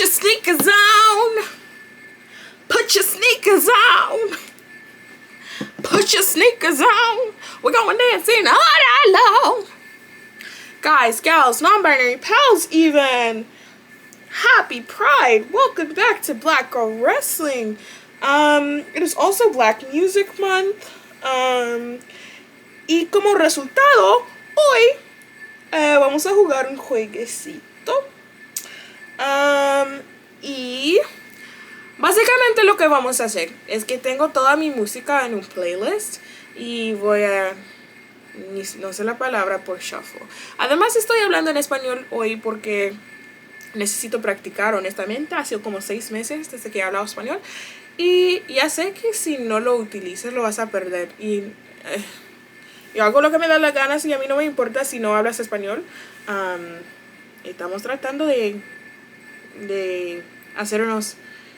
your sneakers on. Put your sneakers on. Put your sneakers on. We're going dancing all night long. Guys, gals, non-binary pals even. Happy Pride. Welcome back to Black Girl Wrestling. It is also Black Music Month. Y como resultado, hoy vamos a jugar un jueguecito. Y básicamente lo que vamos a hacer es que tengo toda mi música en un playlist y voy a, no sé la palabra, por shuffle. Además estoy hablando en español hoy porque necesito practicar, honestamente. Ha sido como 6 meses desde que he hablado español y ya sé que si no lo utilizas lo vas a perder. Y yo hago lo que me da las ganas y a mí no me importa si no hablas español. Estamos tratando de hacer unos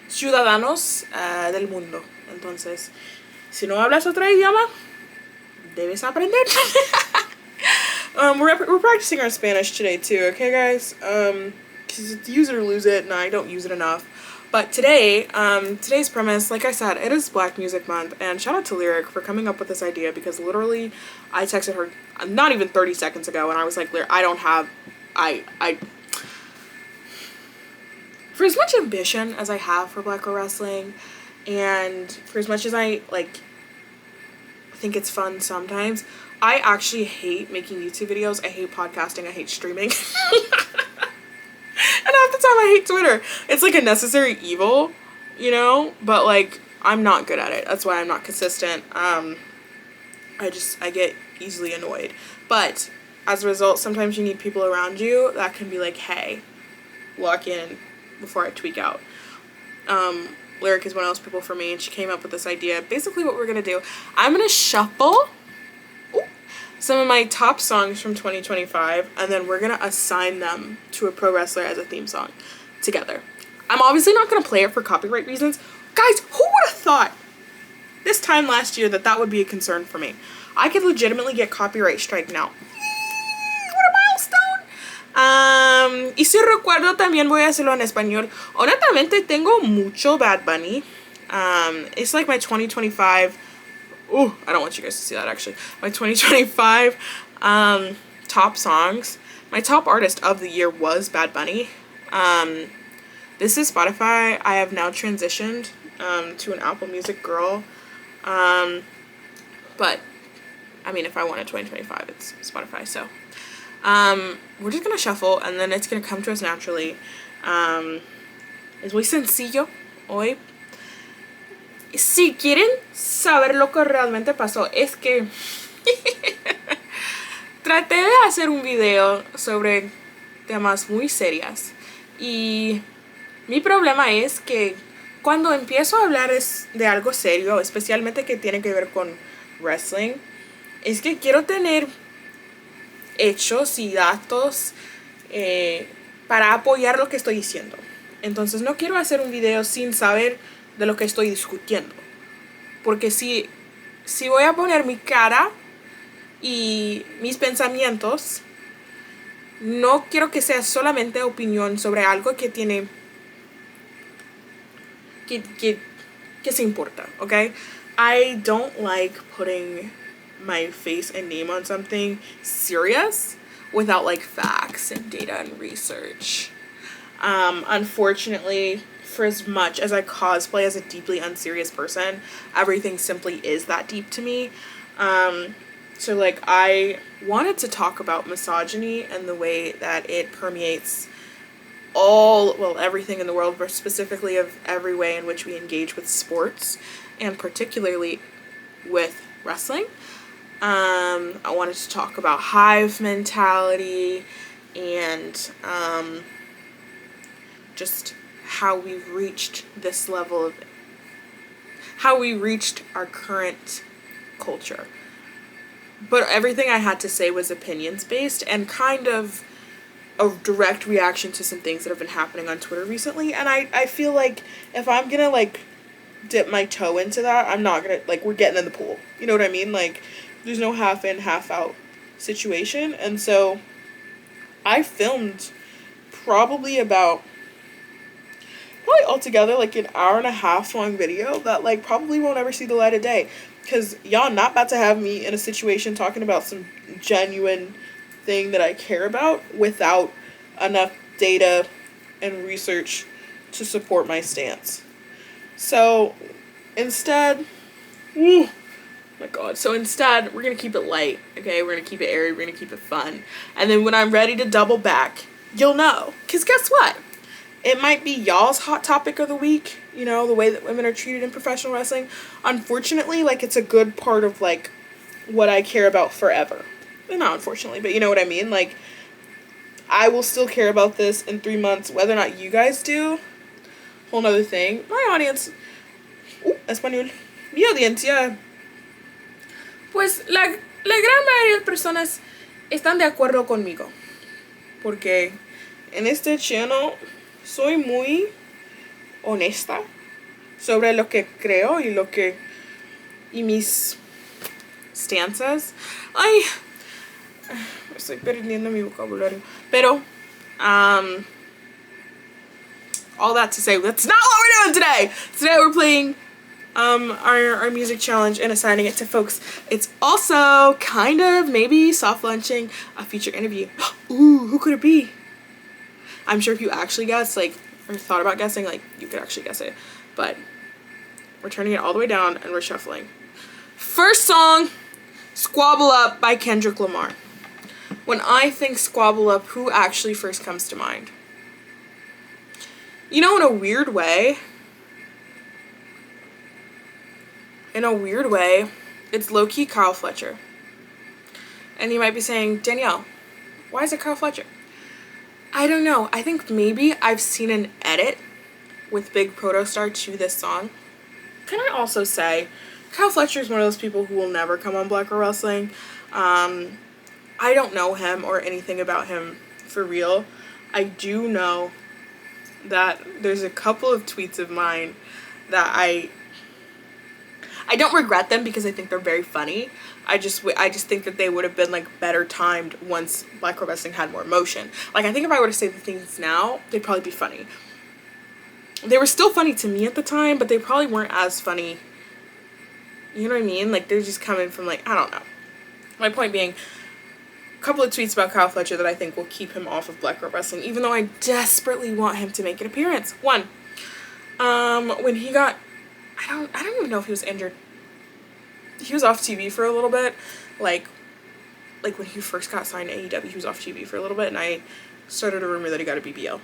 ciudadanos del mundo. Entonces, si no hablas otro idioma, debes aprender. We're practicing our Spanish today too, okay guys? Because it's use it or lose it, and I don't use it enough. But today, today's premise, like I said, it is Black Music Month, and shout out to Lyric for coming up with this idea, because literally, I texted her not even 30 seconds ago, and I was like, Lyric, for as much ambition as I have for Black Girl Wrestling, and for as much as I, think it's fun sometimes, I actually hate making YouTube videos. I hate podcasting. I hate streaming. And half the time I hate Twitter. It's like a necessary evil, you know? But, I'm not good at it. That's why I'm not consistent. I get easily annoyed. But, as a result, sometimes you need people around you that can be like, hey, lock in before I tweak out. Lyric is one of those people for me, and she came up with this idea. Basically what we're gonna do, I'm gonna shuffle some of my top songs from 2025, and then we're gonna assign them to a pro wrestler as a theme song together. I'm obviously not gonna play it for copyright reasons. Guys, who would have thought this time last year that would be a concern for me? I could legitimately get copyright strike now. What a milestone! Y si recuerdo, también voy a hacerlo en español. Honestamente, tengo mucho Bad Bunny. It's like my 2025... Ooh, I don't want you guys to see that, actually. My 2025 top songs. My top artist of the year was Bad Bunny. This is Spotify. I have now transitioned to an Apple Music girl. But, I mean, if I wanted 2025, it's Spotify. So, we're just going to shuffle, and then it's going to come to us naturally. Es muy sencillo hoy. Si quieren saber lo que realmente pasó, es que traté de hacer un video sobre temas muy serios, y mi problema es que cuando empiezo a hablar de algo serio, especialmente que tiene que ver con wrestling, es que quiero tener hechos y datos para apoyar lo que estoy diciendo. Entonces no quiero hacer un video sin saber de lo que estoy discutiendo, porque si voy a poner mi cara y mis pensamientos, no quiero que sea solamente opinión sobre algo que tiene que se importa, okay? I don't like putting my face and name on something serious without facts and data and research. Unfortunately, for as much as I cosplay as a deeply unserious person, everything simply is that deep to me. So I wanted to talk about misogyny and the way that it permeates everything in the world, but specifically of every way in which we engage with sports, and particularly with wrestling. I wanted to talk about hive mentality and just how we've reached this level of how we reached our current culture. But everything I had to say was opinions based and kind of a direct reaction to some things that have been happening on Twitter recently. And I feel like if I'm gonna dip my toe into that, I'm not gonna we're getting in the pool. You know what I mean? There's no half in, half out situation. And so I filmed probably about altogether like an hour and a half long video that like probably won't ever see the light of day. Because y'all not about to have me in a situation talking about some genuine thing that I care about without enough data and research to support my stance. So instead, oh my god, so instead we're gonna keep it light, okay? We're gonna keep it airy, we're gonna keep it fun. And then when I'm ready to double back, you'll know. Because guess what? It might be y'all's hot topic of the week, you know, the way that women are treated in professional wrestling. Unfortunately, like, it's a good part of, like, what I care about forever. Well, not unfortunately, but you know what I mean? Like, I will still care about this in 3 months, whether or not you guys do. Whole nother thing. My audience. Español. Mi audiencia. Pues, la gran mayoría de personas están de acuerdo conmigo. Porque en este channel soy muy honesta sobre lo que creo y mis stances. Ay, estoy perdiendo mi vocabulario. Pero, all that to say, that's not what we're doing today. Today we're playing our music challenge and assigning it to folks. It's also kind of maybe soft launching a feature interview. Ooh, who could it be? I'm sure if you actually guessed, like, or thought about guessing, like, you could actually guess it. But we're turning it all the way down and we're shuffling. First song, Squabble Up by Kendrick Lamar. When I think Squabble Up, who actually first comes to mind? You know, in a weird way, it's low-key Kyle Fletcher. And you might be saying, Danielle, why is it Kyle Fletcher? I don't know. I think maybe I've seen an edit with Big Protostar to this song. Can I also say, Kyle Fletcher is one of those people who will never come on Black Girl Wrestling. I don't know him or anything about him for real. I do know that there's a couple of tweets of mine that I don't regret them because I think they're very funny. I just think that they would have been like better timed once Black Girl Wrestling had more emotion. Like, I think if I were to say the things now, they'd probably be funny. They were still funny to me at the time, but they probably weren't as funny. You know what I mean? Like, they're just coming from, like, I don't know. My point being, a couple of tweets about Kyle Fletcher that I think will keep him off of Black Girl Wrestling, even though I desperately want him to make an appearance. One, when he got, I don't even know if he was injured. He was off TV for a little bit, like when he first got signed to AEW, he was off TV for a little bit, and I started a rumor that he got a BBL.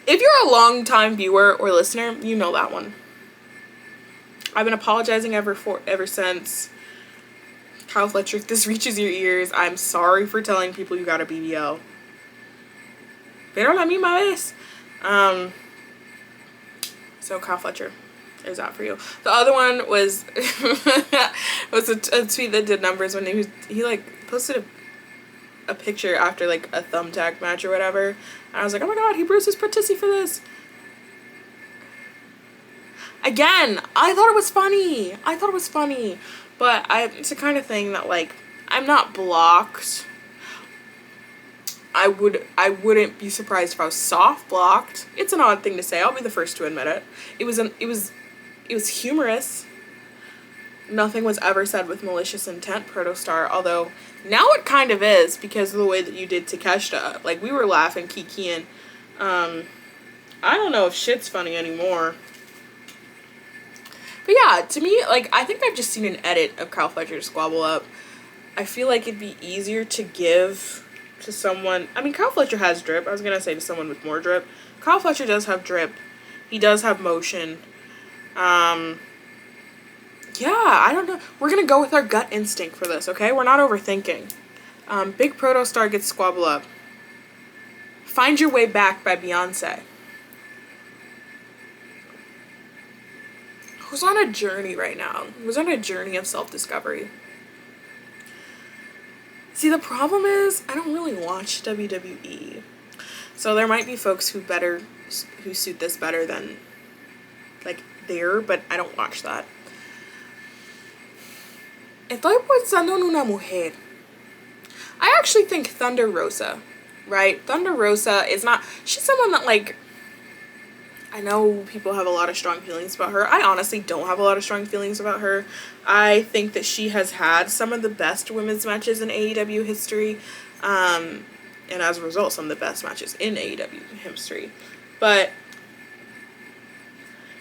If you're a long-time viewer or listener, you know that one. I've been apologizing ever since. Kyle Fletcher, if this reaches your ears, I'm sorry for telling people you got a BBL. Pero la misma vez. So Kyle Fletcher. There's that for you. The other one was a tweet that did numbers when he like posted a picture after like a thumbtack match or whatever. And I was like, oh my god, he bruised his patissi for this. Again, I thought it was funny. But it's the kind of thing that, like, I'm not blocked. I wouldn't be surprised if I was soft blocked. It's an odd thing to say. I'll be the first to admit it. It was humorous. Nothing was ever said with malicious intent, Protostar, although now it kind of is because of the way that you did Takeshita. Like, we were laughing, kikiing. I don't know if shit's funny anymore. But yeah, to me, like, I think I've just seen an edit of Kyle Fletcher's Squabble Up. I feel like it'd be easier to give to someone. I mean, Kyle Fletcher has drip. I was going to say to someone with more drip. Kyle Fletcher does have drip. He does have motion. Yeah, I don't know. We're going to go with our gut instinct for this, okay? We're not overthinking. Big Protostar gets Squabble Up. Find Your Way Back by Beyonce. Who's on a journey right now? Who's on a journey of self-discovery? See, the problem is, I don't really watch WWE. So there might be folks who suit this better than, like, but I don't watch that. Estoy pensando en una mujer. I actually think Thunder Rosa, right? Thunder Rosa is not, she's someone that, like, I know people have a lot of strong feelings about her. I honestly don't have a lot of strong feelings about her. I think that she has had some of the best women's matches in AEW history. And as a result, some of the best matches in AEW history. But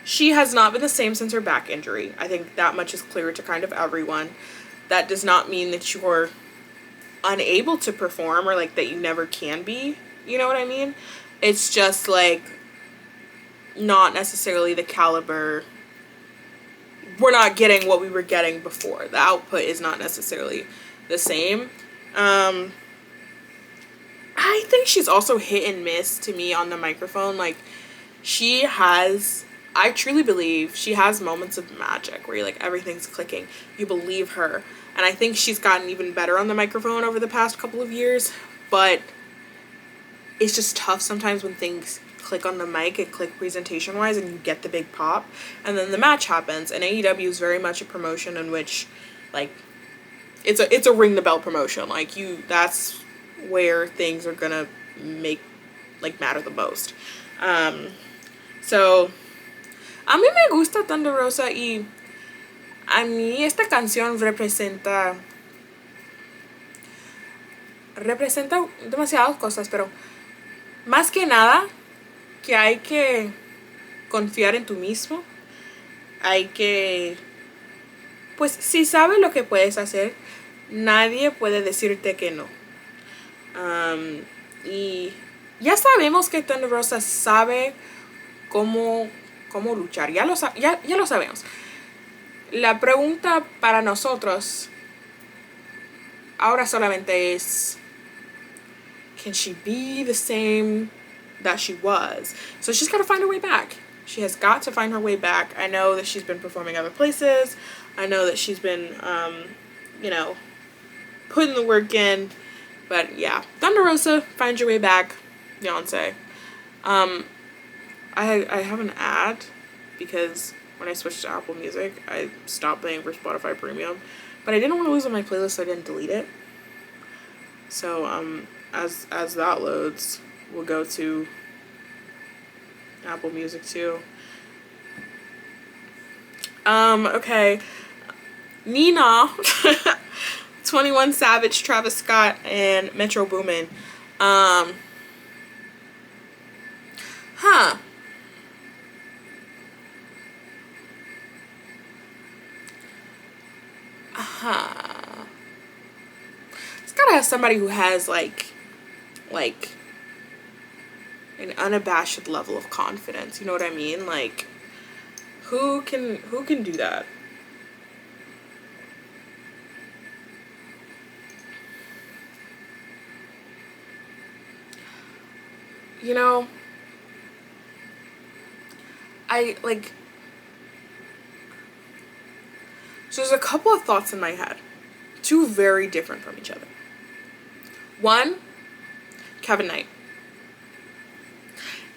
she has not been the same since her back injury. I think that much is clear to kind of everyone. That does not mean that you're unable to perform or like that you never can be. You know what I mean? It's just like not necessarily the caliber. We're not getting what we were getting before. The output is not necessarily the same. I think she's also hit and miss to me on the microphone. Like, she has, I truly believe she has moments of magic where you're like, everything's clicking. You believe her. And I think she's gotten even better on the microphone over the past couple of years. But it's just tough sometimes when things click on the mic and click presentation wise and you get the big pop. And then the match happens. And AEW is very much a promotion in which, like, it's a ring the bell promotion. Like, that's where things are gonna matter the most. So a mí me gusta Thunder Rosa y a mí esta canción representa demasiadas cosas, pero más que nada que hay que confiar en tú mismo. Hay que, pues, si sabes lo que puedes hacer, nadie puede decirte que no. Y ya sabemos que Thunder Rosa sabe cómo luchar. Ya lo sabemos. La pregunta para nosotros ahora solamente es, can she be the same that she was? So she's got to find her way back. She has got to find her way back. I know that she's been performing other places. I know that she's been, putting the work in. But yeah, Thunder Rosa, find your way back, Beyonce. I have an ad because when I switched to Apple Music, I stopped paying for Spotify Premium. But I didn't want to lose on my playlist, so I didn't delete it. So as that loads, we'll go to Apple Music too. Okay. Nina. 21 Savage, Travis Scott, and Metro Boomin. It's gotta have somebody who has like an unabashed level of confidence. You know what I mean? Like, who can do that? You know, so there's a couple of thoughts in my head. Two very different from each other. One, Kevin Knight.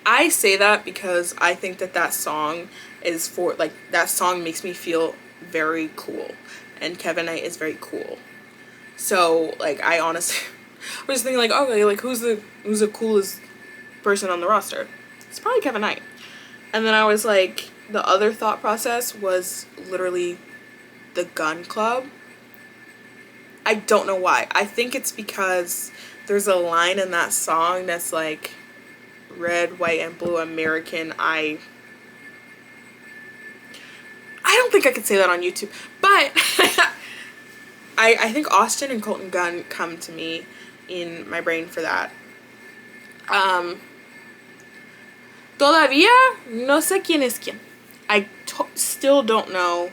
I say that because I think that song is for, like, that song makes me feel very cool. And Kevin Knight is very cool. So, like, I honestly was thinking, like, okay, like, who's the coolest person on the roster? It's probably Kevin Knight. And then I was like, the other thought process was literally the Gun Club. I don't know why. I think it's because there's a line in that song that's like, red, white, and blue American. I don't think I could say that on YouTube, but I think Austin and Colton Gunn come to me in my brain for that. Todavía no sé quién es quién. I still don't know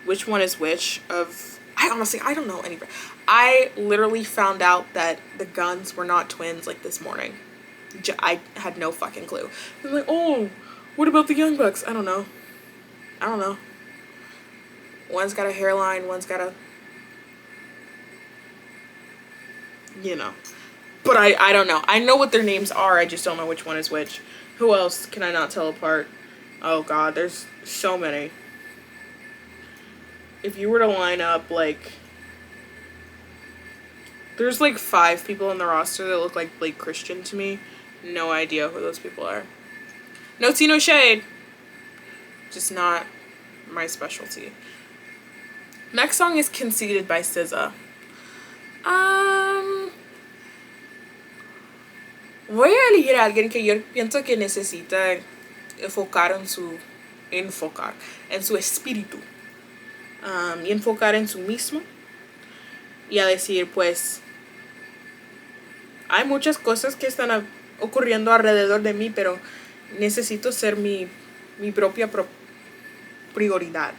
which one is which of, I don't know anybody. I literally found out that the Guns were not twins like this morning. I had no fucking clue. I'm like, oh, what about the Young Bucks? I don't know. One's got a hairline, one's got a, But I don't know. I know what their names are, I just don't know which one is which. Who else can I not tell apart? Oh god, there's so many. If you were to line up, like, there's like 5 people on the roster that look like Blake Christian to me. No idea who those people are. No tea, no shade. Just not my specialty. Next song is Conceited by SZA. Voy a elegir a alguien que yo pienso que necesita enfocar en su espíritu, y enfocar en su mismo, y a decir, pues, hay muchas cosas que están ocurriendo alrededor de mí, pero necesito ser mi propia prioridad.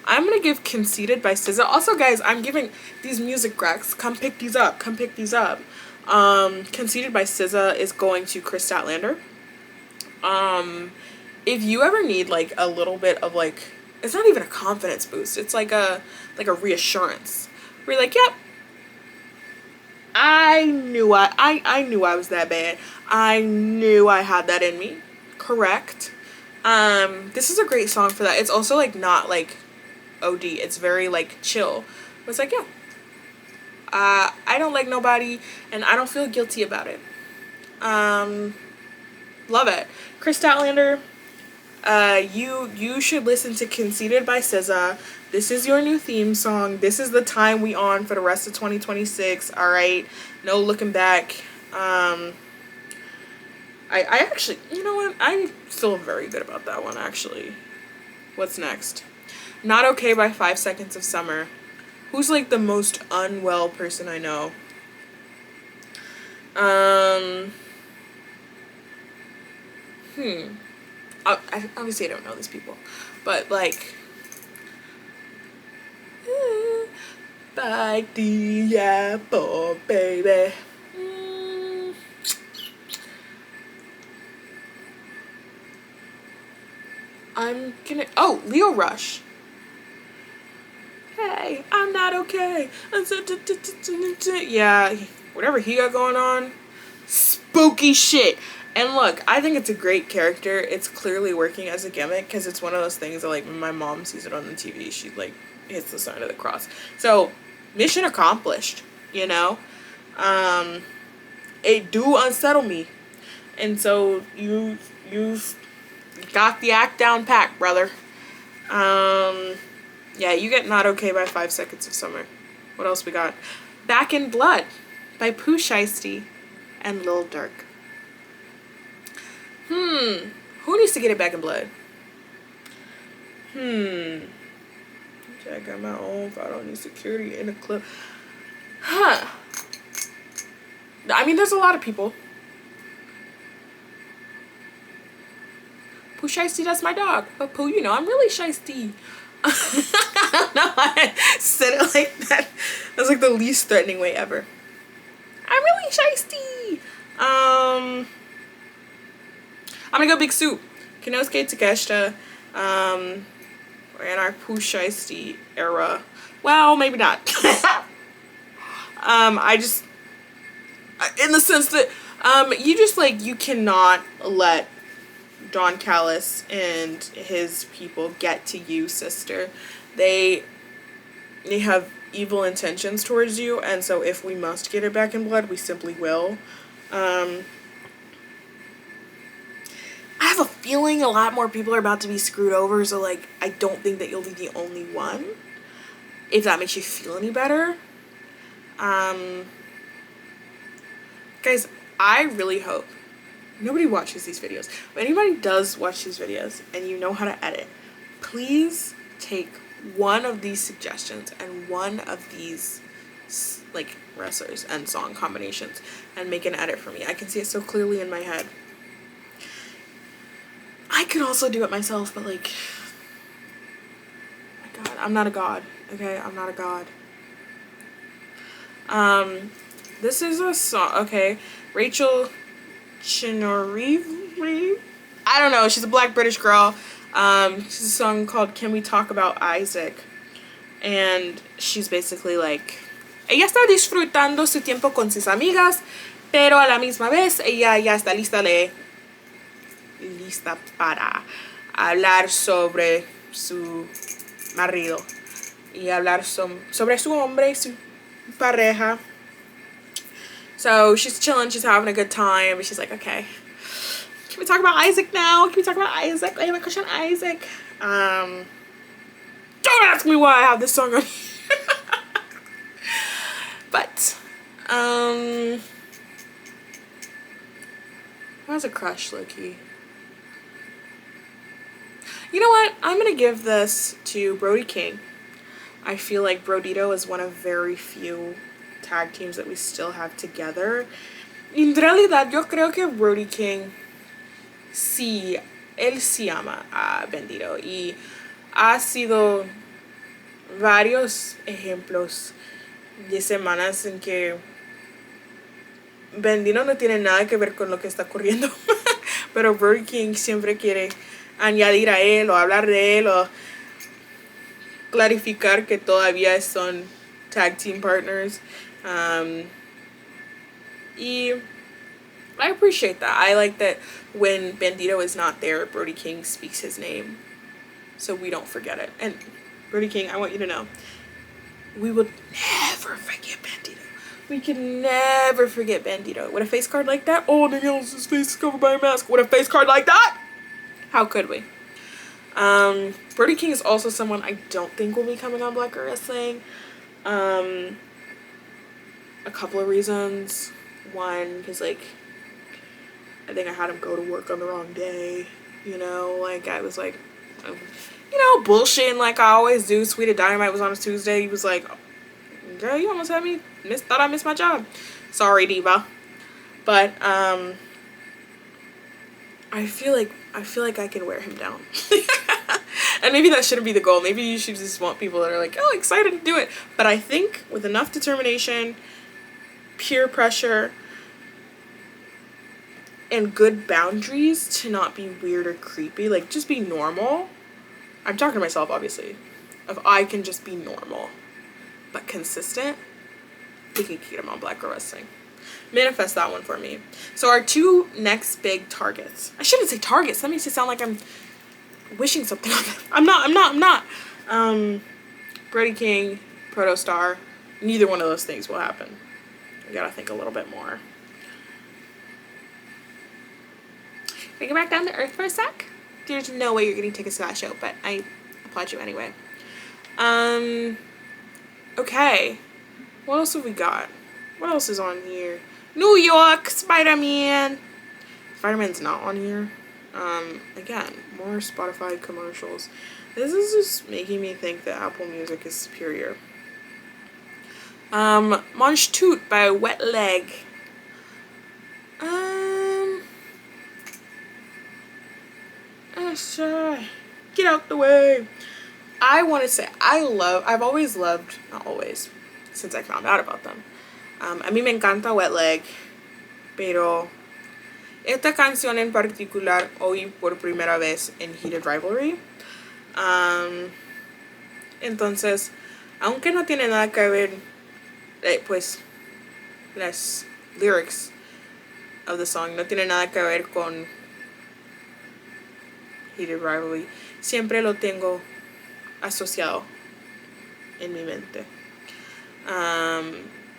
I'm gonna give Conceited by SZA. Also, guys, I'm giving these music racks. Come pick these up. Come pick these up. Conceited by SZA is going to Chris Statlander. If you ever need like a little bit of like, it's not even a confidence boost. It's like a reassurance. Where you're like, yep, I knew I was that bad. I knew I had that in me. Correct. This is a great song for that. It's also like not like OD. It's very like chill. It's like, yeah, I don't like nobody and I don't feel guilty about it. Love it. Chris Statlander, you should listen to Conceited by SZA. This is your new theme song. This is the time we on for the rest of 2026. All right, no looking back. I actually, you know what? I feel very good about that one actually. What's next? Not Okay by 5 Seconds of Summer. Who's like the most unwell person I know? Obviously I don't know these people, but like, bite the apple, baby. I'm gonna, oh, Leo Rush. Hey, I'm not okay. Yeah, whatever he got going on, spooky shit. And look, I think it's a great character. It's clearly working as a gimmick because it's one of those things that like when my mom sees it on the TV, she like hits the sign of the cross. So mission accomplished, you know. It do unsettle me, and so you've got the act down pat, brother. Yeah, you get Not Okay by 5 Seconds of Summer. What else we got? Back in Blood by Pooh Shiesty and Lil Durk. Who needs to get it back in blood? I got my own. I don't need security in the club. I mean, there's a lot of people. Pooh Shiesty, that's my dog. But Pooh, you know, I'm really shiesty. I don't know why I said it like that. That's like the least threatening way ever. I'm really shiesty. I'm gonna go Big Soup. Kinosuke Takeshita. We're in our Pooh Shiesty era. Well, maybe not. I just, in the sense that, you just like, you cannot let Don Callis and his people get to you, sister. They have evil intentions towards you, and so if we must get it back in blood, we simply will. I have a feeling a lot more people are about to be screwed over, so like I don't think that you'll be the only one. If that makes you feel any better. Guys, I really hope nobody watches these videos. If anybody does watch these videos and you know how to edit, please take one of these suggestions and one of these like wrestlers and song combinations and make an edit for me. I can see it so clearly in my head. I could also do it myself, but like, oh my god, I'm not a god, okay? I'm not a god. This is a song, okay, Rachel Chinorivi? I don't know, she's a black British girl. She's a song called Can We Talk About Isaac? And she's basically like, ella está disfrutando su tiempo con sus amigas, pero a la misma vez ella ya está lista para hablar sobre su marido y hablar sobre su hombre, su pareja. So she's chilling, she's having a good time, and she's like, okay, Can we talk about Isaac now? Can we talk about Isaac? I have a crush on Isaac. Don't ask me why I have this song on here. But, who has a crush, Loki? You know what? I'm gonna give this to Brody King. I feel like Brodito is one of very few tag teams that we still have together. En realidad, yo creo que Brody King sí, él sí ama a Bendito y ha sido varios ejemplos de semanas en que Bendito no tiene nada que ver con lo que está ocurriendo, pero Brody King siempre quiere añadir a él o hablar de él o clarificar que todavía son tag team partners. Y I appreciate that. I like that when Bandito is not there, Brody King speaks his name so we don't forget it. And Brody King, I want you to know, we will never forget Bandito. We can never forget Bandito. With a face card like that, oh, Nick Ellis' face is covered by a mask. With a face card like that, how could we? Brody King is also someone I don't think will be coming on Black Girl Wrestling. A couple of reasons. One, because, like, I think I had him go to work on the wrong day. You know, like, I was, like, you know, bullshitting like I always do. Sweet Dynamite was on a Tuesday. He was like, girl, you almost had me, thought I missed my job. Sorry, Diva. But, I feel like I can wear him down. And maybe that shouldn't be the goal. Maybe you should just want people that are like, oh, excited to do it. But I think with enough determination, peer pressure, and good boundaries to not be weird or creepy, like just be normal. I'm talking to myself, obviously. If I can just be normal, but consistent, we can keep him on Black Girl Wrestling. Manifest that one for me. So our two next big targets. I shouldn't say targets. That makes it sound like I'm wishing something on them. I'm not. Brody King, Protostar. Neither one of those things will happen. I gotta think a little bit more. Bring it back down to earth for a sec. There's no way you're getting tickets to that show, but I applaud you anyway. Okay. What else have we got? What else is on here? New York, Spider-Man. Spider-Man's not on here. Again, more Spotify commercials. This is just making me think that Apple Music is superior. Monch Toot by Wet Leg. Get out the way. I want to say I've always loved, not always, since I found out about them. A mí me encanta Wet Leg, pero esta canción en particular oí por primera vez en Heated Rivalry. Entonces, aunque no tiene nada que ver, pues, las lyrics of the song no tiene nada que ver con Heated Rivalry, siempre lo tengo asociado en mi mente.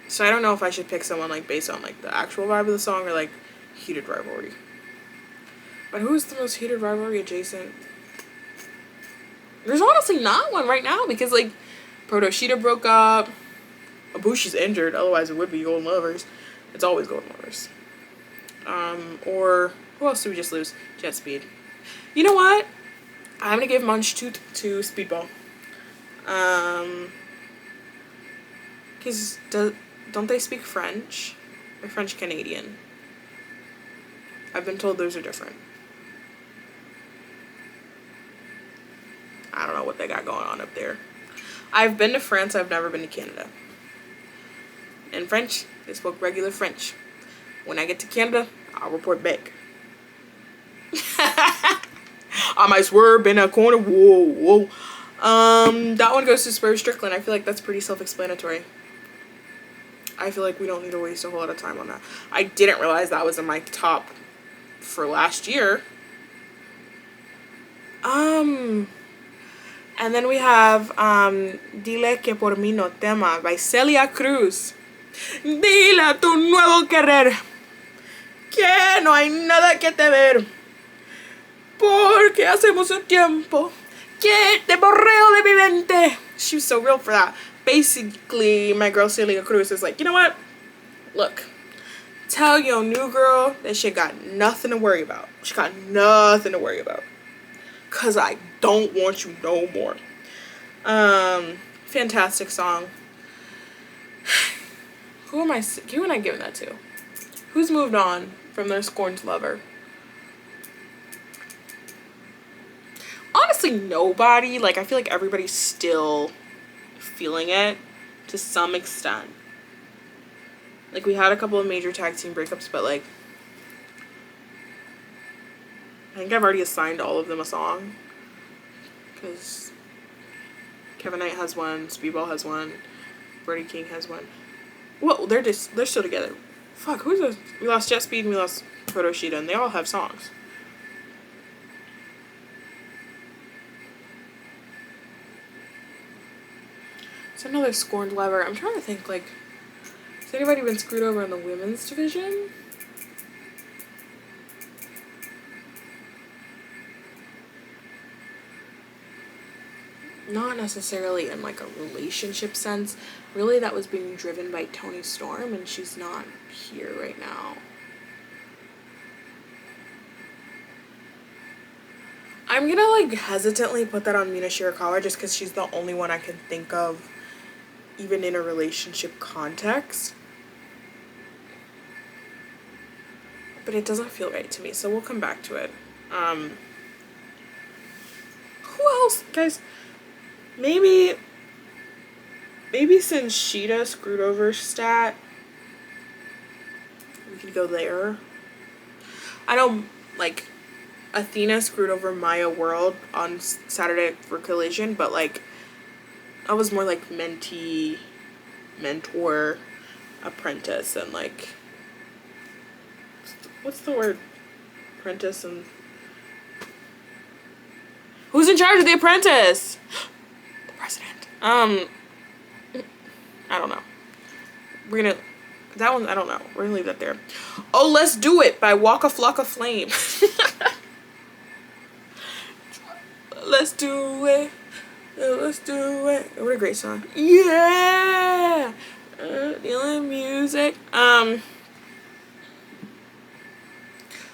So I don't know if I should pick someone like based on like the actual vibe of the song or like Heated Rivalry. But who's the most Heated Rivalry adjacent? There's honestly not one right now because like Protoshita broke up, Ibushi's injured, otherwise it would be Golden Lovers. It's always Golden Lovers. Or who else did we just lose? Jet Speed. You know what? I'm gonna give Monch to Speedball. Because don't they speak French? Or French Canadian? I've been told those are different. I don't know what they got going on up there. I've been to France, I've never been to Canada. In French, they spoke regular French. When I get to Canada, I'll report back. I might swerve in a corner. Whoa. That one goes to Spurs Strickland. I feel like that's pretty self-explanatory. I feel like we don't need to waste a whole lot of time on that. I didn't realize that was in my top for last year. And then we have Dile que por mí no tema by Celia Cruz. Dile a tu nuevo querer que no hay nada que temer. Porque hacemos un tiempo que te borreo de mi mente. She was so real for that. Basically, my girl Celia Cruz is like, you know what? Look, tell your new girl that she got nothing to worry about. She got nothing to worry about. Cause I don't want you no more. Fantastic song. Who am I giving that to? Who's moved on from their scorned lover? Honestly, nobody. Like, I feel like everybody's still feeling it to some extent. Like, we had a couple of major tag team breakups, but like, I think I've already assigned all of them a song. Because Kevin Knight has one, Speedball has one, Brody King has one. Well, they're still together. Fuck, who's this? We lost Jet Speed and we lost Hiroshita, and they all have songs. It's another scorned lover. I'm trying to think, like, has anybody been screwed over in the women's division? Not necessarily in like a relationship sense. Really, that was being driven by Toni Storm, and she's not here right now. I'm gonna like hesitantly put that on Mina Shirakawa just because she's the only one I can think of, even in a relationship context. But it doesn't feel right to me, so we'll come back to it. Who else, guys? Maybe since Sheeta screwed over Stat, we could go there. I know, like, Athena screwed over Maya World on Saturday for Collision, but like, I was more like mentee, mentor, apprentice, and like, what's the word? Apprentice and who's in charge of the apprentice? The president. I don't know. That one, I don't know. We're gonna leave that there. Oh, Let's Do It by Walk a Flock of Flame. Let's do it. Let's do it. What a great song. Yeah. Feeling music.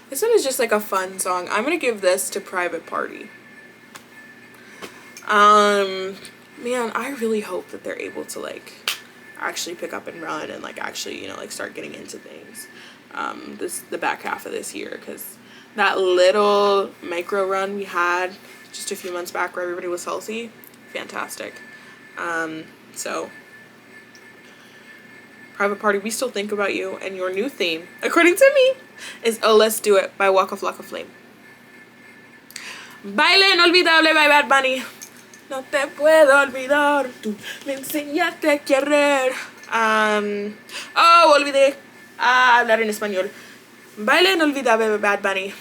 This one is just like a fun song. I'm gonna give this to Private Party. Man, I really hope that they're able to like actually pick up and run and like actually, you know, like start getting into things the back half of this year, because that little micro run we had just a few months back where everybody was healthy, fantastic. So Private Party, we still think about you, and your new theme, according to me, is Oh Let's Do It by Walk a Flock of Flame. Baile Inolvidable by Bad Bunny. No te puedo olvidar, tú me enseñaste a querer. Oh, olvidé hablar en español. Baile Inolvidable by Bad Bunny.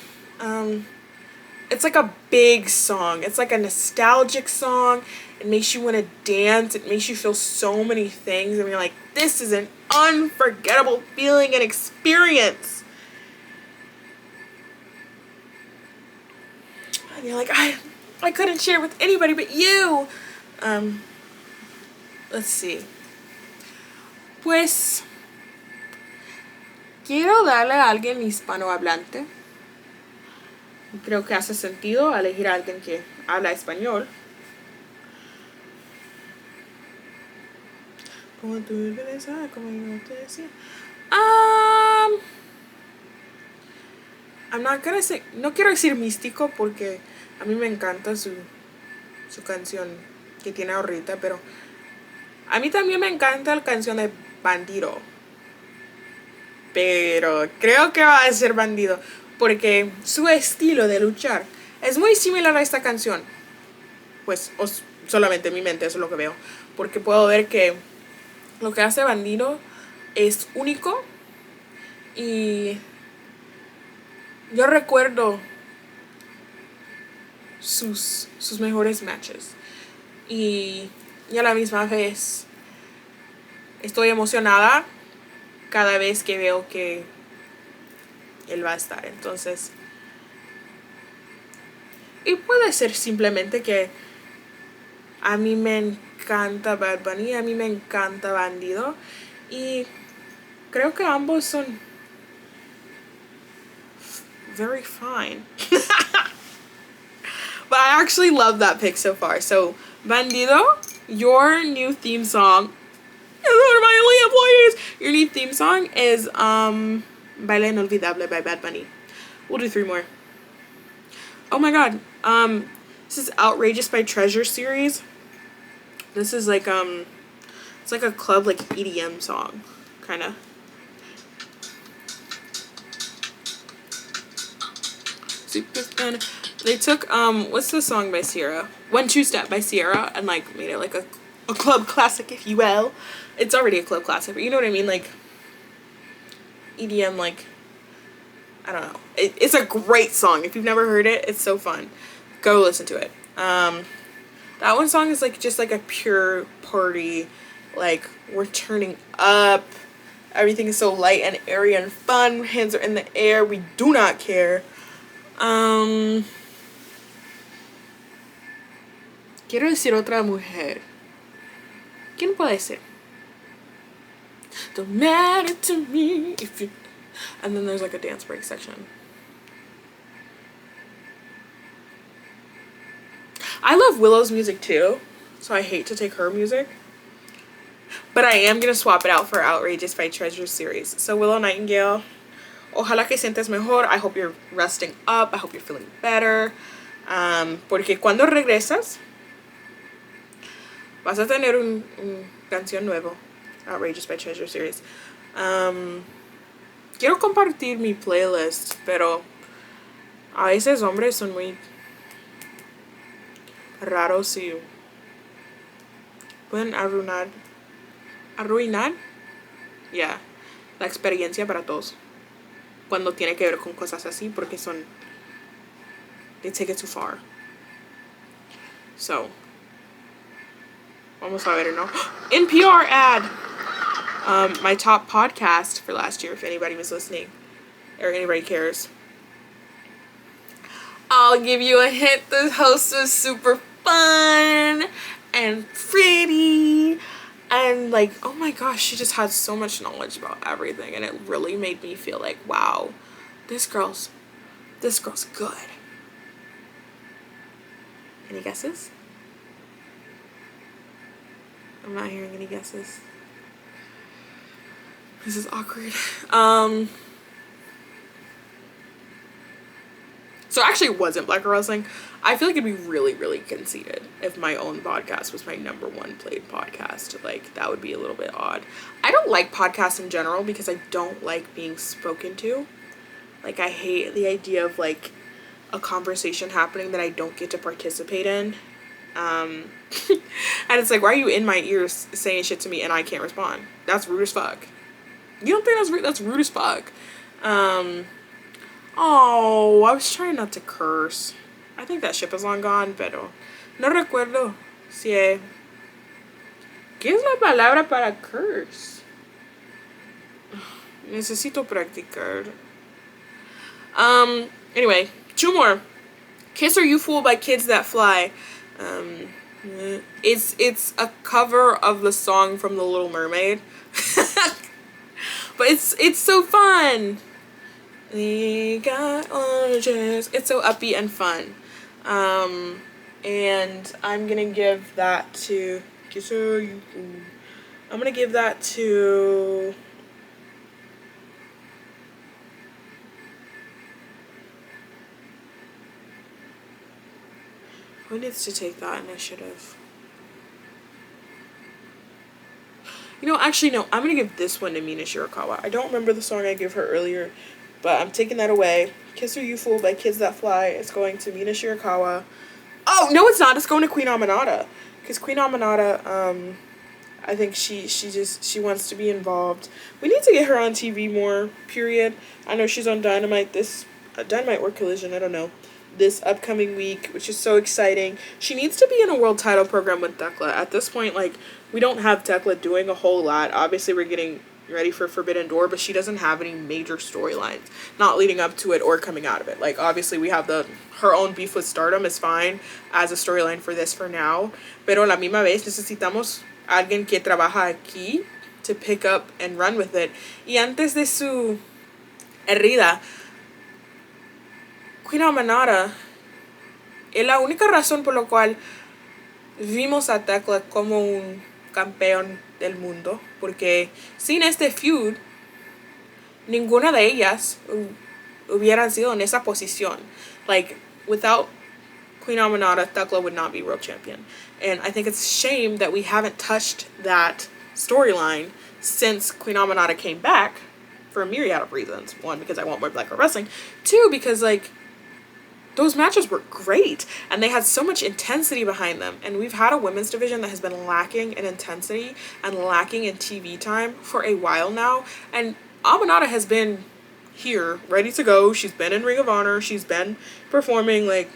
It's like a big song. It's like a nostalgic song. It makes you want to dance. It makes you feel so many things. And you're like, this is an unforgettable feeling and experience. And you're like, I couldn't share with anybody but you. Let's see. Pues quiero darle a alguien hispanohablante. Creo que hace sentido elegir a alguien que habla español. Como tú debes saber, como yo te decía. I'm not gonna say, no quiero decir místico porque a mí me encanta su canción que tiene ahorita, pero a mí también me encanta la canción de Bandido. Pero creo que va a ser Bandido porque su estilo de luchar es muy similar a esta canción. Pues solamente en mi mente, eso es lo que veo. Porque puedo ver que lo que hace Bandido es único. Y yo recuerdo sus mejores matches. Y a la misma vez estoy emocionada cada vez que veo que él va a estar. Entonces, Y puede ser simplemente que a mí me encanta Bad Bunny, a mí me encanta Bandido. Y creo que ambos son very fine. But I actually love that pick so far. So, Bandido, your new theme song is one of my only employees. Your new theme song is Baile Inolvidable by Bad Bunny. We'll do 3 more. Oh my god. This is Outrageous by Treasure series. This is like it's like a club like EDM song, kinda. Super fun. They took what's the song by Sierra? 1-2 Step by Sierra and like made it like a club classic, if you will. It's already a club classic, but you know what I mean, like EDM, like I don't know. It's a great song. If you've never heard it, it's so fun. Go listen to it. That one song is like just like a pure party, like we're turning up. Everything is so light and airy and fun. Hands are in the air. We do not care. Quiero decir otra mujer. ¿Quién puede ser? Don't matter to me if you... And then there's like a dance break section. I love Willow's music too, so I hate to take her music. But I am going to swap it out for Outrageous by Treasure series. So Willow Nightingale, ojalá que sientes mejor. I hope you're resting up. I hope you're feeling better. Porque cuando regresas, vas a tener un canción nuevo. Outrageous by Treasure series. Quiero compartir mi playlist, pero a veces hombres son muy raros y pueden arruinar, yeah, la experiencia para todos cuando tiene que ver con cosas así, porque son, they take it too far. So, vamos a ver, ¿no? NPR ad. My top podcast for last year, if anybody was listening or anybody cares. I'll give you a hint. The host was super fun and pretty and like, oh my gosh, she just had so much knowledge about everything, and it really made me feel like, wow, this girl's good. Any guesses? I'm not hearing any guesses. This is awkward. So actually it wasn't Black Girl Wrestling. I feel like it'd be really, really conceited if my own podcast was my #1 played podcast. Like, that would be a little bit odd. I don't like podcasts in general because I don't like being spoken to. Like, I hate the idea of, like, a conversation happening that I don't get to participate in. And it's like, why are you in my ears saying shit to me and I can't respond? That's rude as fuck. You don't think that's rude? That's rude as fuck. Oh, I was trying not to curse. I think that ship is long gone, pero no recuerdo si ¿Qué es la palabra para curse? Necesito practicar. Anyway, 2 more. Kiss or You Fool by Kids That Fly. It's a cover of the song from The Little Mermaid. But it's so fun. We got oranges. It's so upbeat and fun. And I'm gonna give that to I'm gonna give that to who needs to take that initiative? You know, actually, no. I'm going to give this one to Mina Shirakawa. I don't remember the song I gave her earlier, but I'm taking that away. Kiss Or You Fool by Kids That Fly is going to Mina Shirakawa. Oh, no, it's not. It's going to Queen Aminata. Because Queen Aminata, I think she wants to be involved. We need to get her on TV more, period. I know she's on Dynamite Dynamite or Collision, I don't know, this upcoming week, which is so exciting. She needs to be in a world title program with Tekla. At this point, like, we don't have Tekla doing a whole lot. Obviously, we're getting ready for Forbidden Door, but she doesn't have any major storylines, not leading up to it or coming out of it. Like, obviously we have her own beef with Stardom is fine as a storyline for this for now, pero a la misma vez necesitamos alguien que trabaja aquí to pick up and run with it. Y antes de su herida, Queen Amanada es la única razón por la cual vimos a Tekla como un campeón del mundo, porque sin este feud ninguna de ellas hubieran sido en esa posición. Like, without Queen Amanada, Tekla would not be world champion, and I think it's a shame that we haven't touched that storyline since Queen Amanada came back, for a myriad of reasons. One, because I want more Black Girl Wrestling. Two, because like those matches were great and they had so much intensity behind them, and we've had a women's division that has been lacking in intensity and lacking in TV time for a while now, and Amanada has been here ready to go. She's been in Ring of Honor, she's been performing. Like,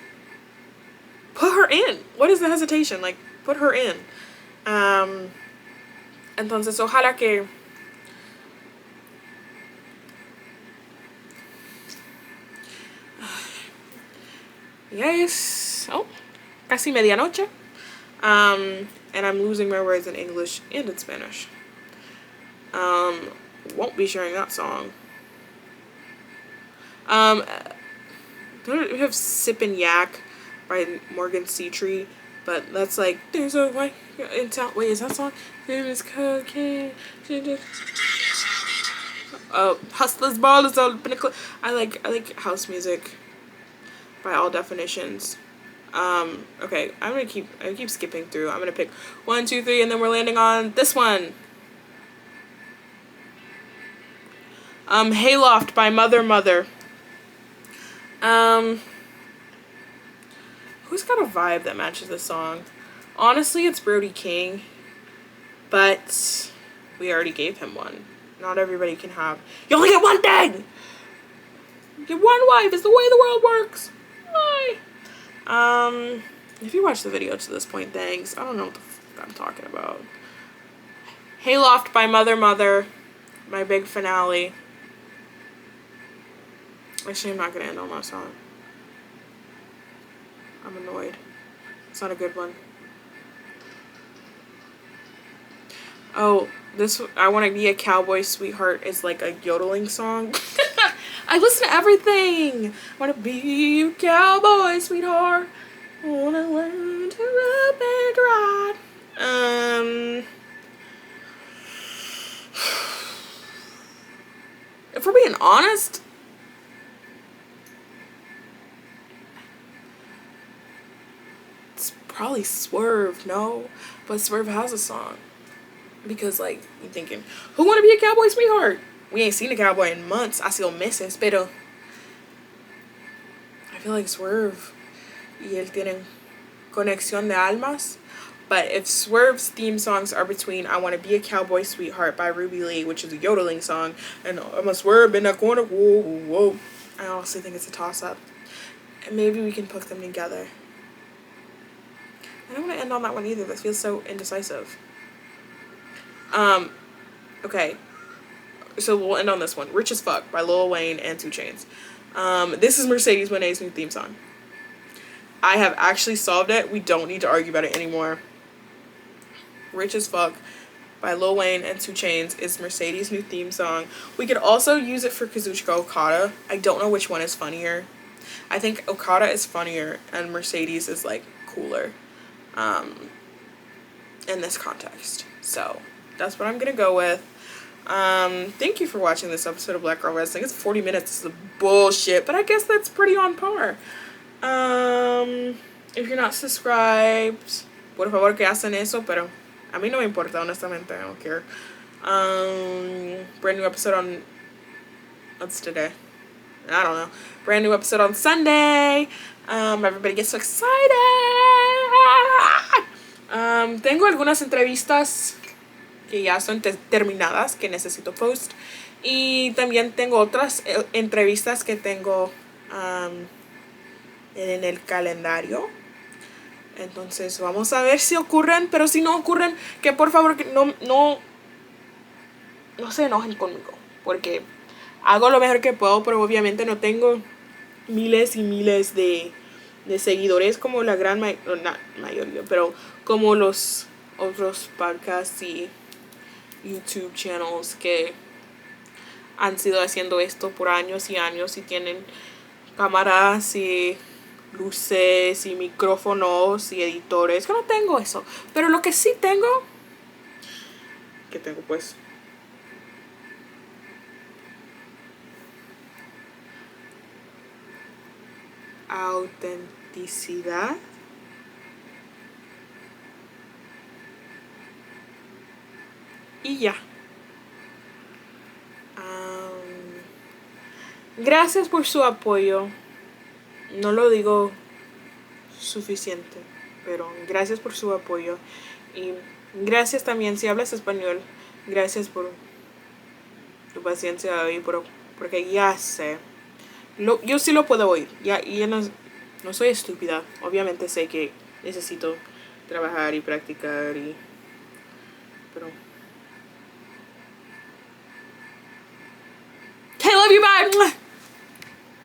put her in. What is the hesitation? Like, put her in. Entonces ojalá que yes. Oh, casi medianoche. And I'm losing my words in English and in Spanish. Won't be sharing that song. We have Sippin' Yak by Morgan Seatree, but that's like, there's a way in town. Wait, is that song? Famous cocaine. Hustlers, Ballers, all pinnacle. I like house music by all definitions. Okay, I keep skipping through. I'm gonna pick 1, 2, 3, and then we're landing on this one. Hayloft by Mother Mother. Who's got a vibe that matches this song? Honestly, it's Brody King, but we already gave him one. Not everybody can have. You only get one thing. You get one wife. It's the way the world works. Why? If you watched the video to this point, thanks. I don't know what the fuck I'm talking about. Hayloft by Mother Mother, my big finale. Actually, I'm not gonna end on that song. I'm annoyed. It's not a good one. Oh, this I Want to Be a Cowboy Sweetheart is like a yodeling song. I listen to everything. I want to be a cowboy sweetheart. I want to learn to rub and ride. If we're being honest, it's probably Swerve, no? But Swerve has a song. Because, like, you're thinking, who want to be a cowboy sweetheart? We ain't seen a cowboy in months. Ha sido meses, pero I feel like Swerve y él tienen conexión de almas. But if Swerve's theme songs are between I Want to Be a Cowboy Sweetheart by Ruby Lee, which is a yodeling song, and I'm a swerve in that corner, whoa, whoa, I honestly think it's a toss-up. And maybe we can put them together. I don't want to end on that one either. That feels so indecisive. Okay. So we'll end on this one. Rich as Fuck by Lil Wayne and 2 Chainz. This is Mercedes Monet's new theme song. I have actually solved it. We don't need to argue about it anymore. Rich as Fuck by Lil Wayne and 2 Chainz is Mercedes' new theme song. We could also use it for Kazuchika Okada. I don't know which one is funnier. I think Okada is funnier and Mercedes is like cooler in this context. So that's what I'm gonna go with. Thank you for watching this episode of Black Girl Wrestling. It's 40 minutes. This is bullshit, but I guess that's pretty on par. If you're not subscribed, por favor que hacen eso, pero a mí no me importa, honestamente. I don't care. Brand new episode on, what's today? I don't know. Brand new episode on Sunday. Everybody gets so excited. Tengo algunas entrevistas que ya son terminadas que necesito post, y también tengo otras entrevistas que tengo en el calendario. Entonces vamos a ver si ocurren, pero si no ocurren, que por favor que no no se enojen conmigo, porque hago lo mejor que puedo, pero obviamente no tengo miles y miles de seguidores como la gran mayoría, pero como los otros podcasts y YouTube channels que han sido haciendo esto por años y años y tienen cámaras y luces y micrófonos y editores. Yo no tengo eso, pero lo que sí tengo, que tengo pues autenticidad y ya. Gracias por su apoyo. No lo digo suficiente, pero gracias por su apoyo. Y gracias también, si hablas español, gracias por tu paciencia hoy, porque ya sé. Yo sí lo puedo oír. Ya no soy estúpida. Obviamente sé que necesito trabajar y practicar pero I love you, bye.